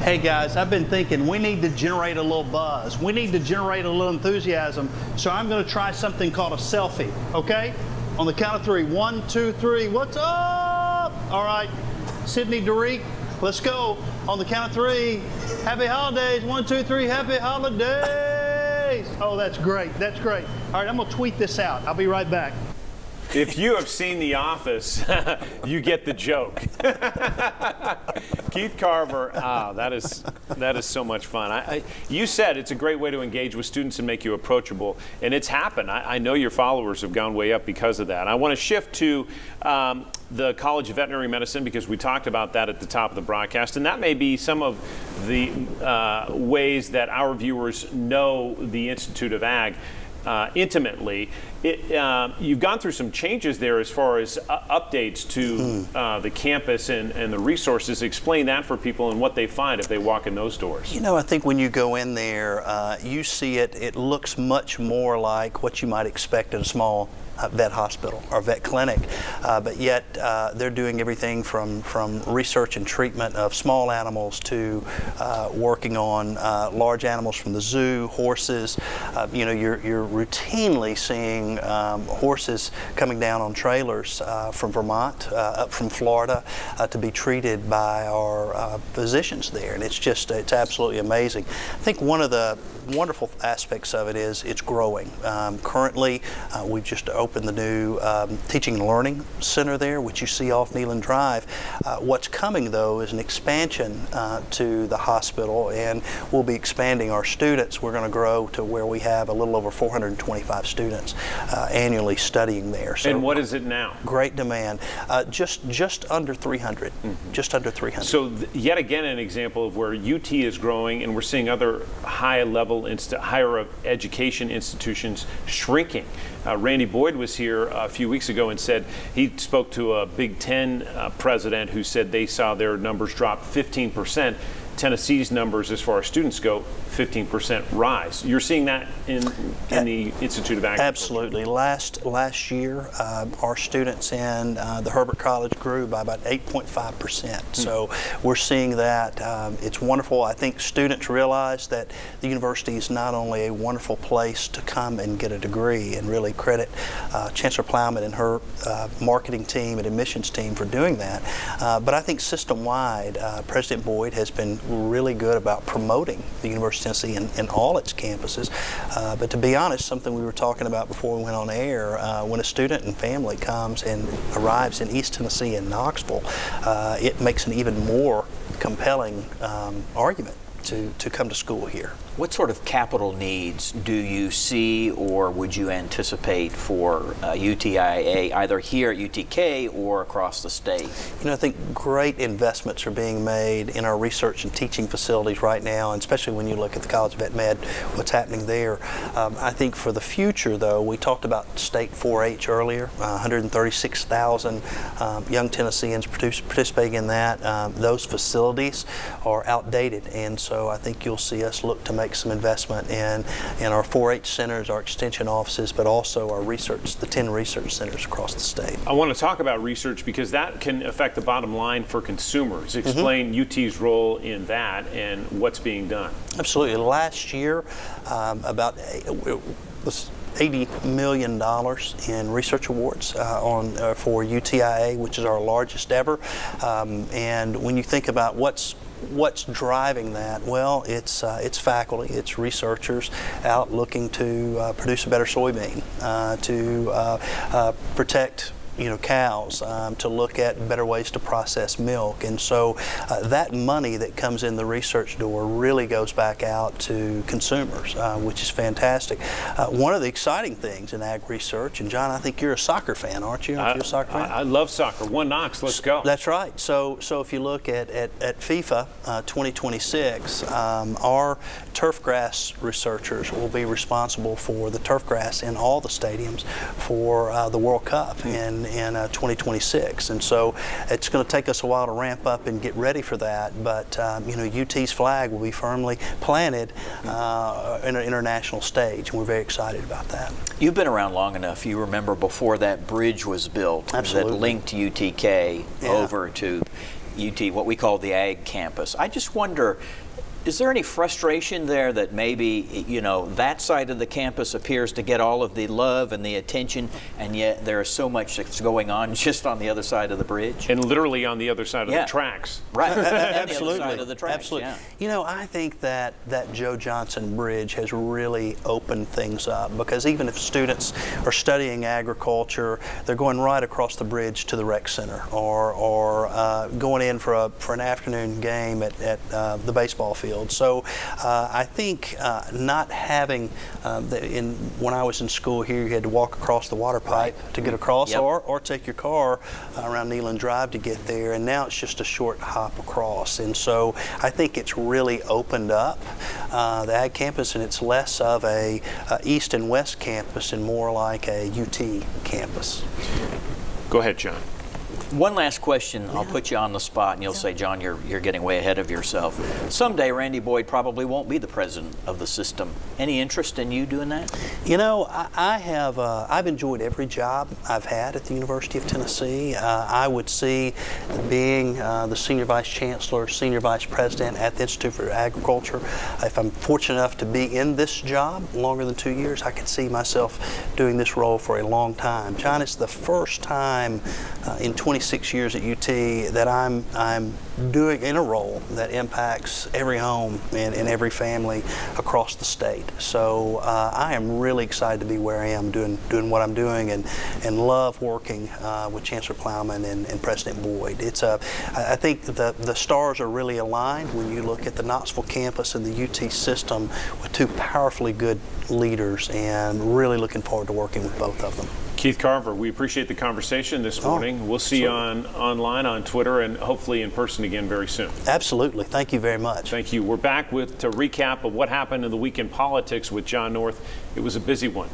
Hey guys, I've been thinking we need to generate a little buzz. We need to generate a little enthusiasm. So I'm going to try something called a selfie, okay? On the count of three. 1, 2, 3. What's up? All right. Sydney Derek, let's go. On the count of three. Happy holidays. 1, 2, 3. Happy holidays. Oh, that's great. That's great. All right, I'm going to tweet this out. I'll be right back. If you have seen The Office, you get the joke. Keith Carver, that is so much fun. You said it's a great way to engage with students and make you approachable, and it's happened. I know your followers have gone way up because of that. I want to shift to the College of Veterinary Medicine because we talked about that at the top of the broadcast, and that may be some of the ways that our viewers know the Institute of Ag intimately. You've gone through some changes there as far as updates to the campus and the resources. Explain that for people and what they find if they walk in those doors. You know, I think when you go in there, you see it looks much more like what you might expect in a small vet hospital or vet clinic, but yet they're doing everything from research and treatment of small animals to working on large animals from the zoo, horses. You know, you're routinely seeing horses coming down on trailers from Vermont, up from Florida, to be treated by our physicians there, and it's absolutely amazing. I think one of the wonderful aspects of it is it's growing. Currently, we've just opened the new Teaching and Learning Center there, which you see off Neyland Drive. What's coming, though, is an expansion to the hospital, and we'll be expanding our students. We're going to grow to where we have a little over 425 students annually studying there. So and what is it now? Great demand. Just under 300. Just under 300. So yet again an example of where UT is growing, and we're seeing other high-level higher education institutions shrinking. Randy Boyd was here a few weeks ago and said he spoke to a Big Ten president who said they saw their numbers drop 15%. Tennessee's numbers, as far as students go, 15% rise. You're seeing that in the Institute of Agriculture? Absolutely. Last year, our students in the Herbert College grew by about 8.5%. So we're seeing that. It's wonderful. I think students realize that the university is not only a wonderful place to come and get a degree, and really credit Chancellor Plowman and her marketing team and admissions team for doing that, but I think system-wide, President Boyd has been really good about promoting the University of Tennessee in all its campuses. But to be honest, something we were talking about before we went on air, when a student and family comes and arrives in East Tennessee and Knoxville, it makes an even more compelling argument to come to school here. What sort of capital needs do you see or would you anticipate for UTIA, either here at UTK or across the state? You know, I think great investments are being made in our research and teaching facilities right now, and especially when you look at the College of Vet Med, what's happening there. I think for the future, though, we talked about state 4-H earlier, 136,000 young Tennesseans participating in that. Those facilities are outdated, and so I think you'll see us look to make some investment in our 4-H centers, our extension offices, but also our research, the 10 research centers across the state. I want to talk about research because that can affect the bottom line for consumers. Explain UT's role in that and what's being done. Absolutely. Last year, about $80 million in research awards for UTIA, which is our largest ever. And when you think about what's driving that, well, it's faculty, it's researchers out looking to produce a better soybean, to protect cows, to look at better ways to process milk. And so that money that comes in the research door really goes back out to consumers, which is fantastic. One of the exciting things in ag research, and John, I think you're a soccer fan, aren't you? Aren't you a soccer fan? I love soccer. One Knox, let's go. That's right. So if you look at FIFA 2026, our turf grass researchers will be responsible for the turf grass in all the stadiums for the World Cup in 2026, and so it's going to take us a while to ramp up and get ready for that. But UT's flag will be firmly planted in an international stage, and we're very excited about that. You've been around long enough. You remember before that bridge was built. Absolutely. That linked UTK over to UT, what we call the Ag campus. I just wonder, is there any frustration there that maybe, that side of the campus appears to get all of the love and the attention, and yet there is so much that's going on just on the other side of the bridge? And literally on the other side of the tracks. Right. Absolutely. The other side of the tracks, Absolutely. yeah. I think that Joe Johnson Bridge has really opened things up, because even if students are studying agriculture, they're going right across the bridge to the rec center, or going in for an afternoon game at the baseball field. So I think not having, when I was in school here, you had to walk across the water pipe to get across, Yep. or take your car around Neyland Drive to get there, and now it's just a short hop across. And so I think it's really opened up the Ag campus, and it's less of a East and West campus and more like a UT campus. Go ahead, John. One last question. I'll put you on the spot, and you'll say, John, you're getting way ahead of yourself. Someday, Randy Boyd probably won't be the president of the system. Any interest in you doing that? I have. I've enjoyed every job I've had at the University of Tennessee. I would see being the senior vice chancellor, senior vice president at the Institute for Agriculture. If I'm fortunate enough to be in this job longer than 2 years, I could see myself doing this role for a long time. John, it's the first time in 26 years at UT that I'm doing in a role that impacts every home and every family across the state. So I am really excited to be where I am doing what I'm doing, and love working with Chancellor Plowman and President Boyd. I think the stars are really aligned when you look at the Knoxville campus and the UT system with two powerfully good leaders, and really looking forward to working with both of them. Keith Carver, we appreciate the conversation this morning. We'll see you online on Twitter, and hopefully in person again very soon. Absolutely. Thank you very much. Thank you. We're back to recap of what happened in the week in politics with John North. It was a busy one.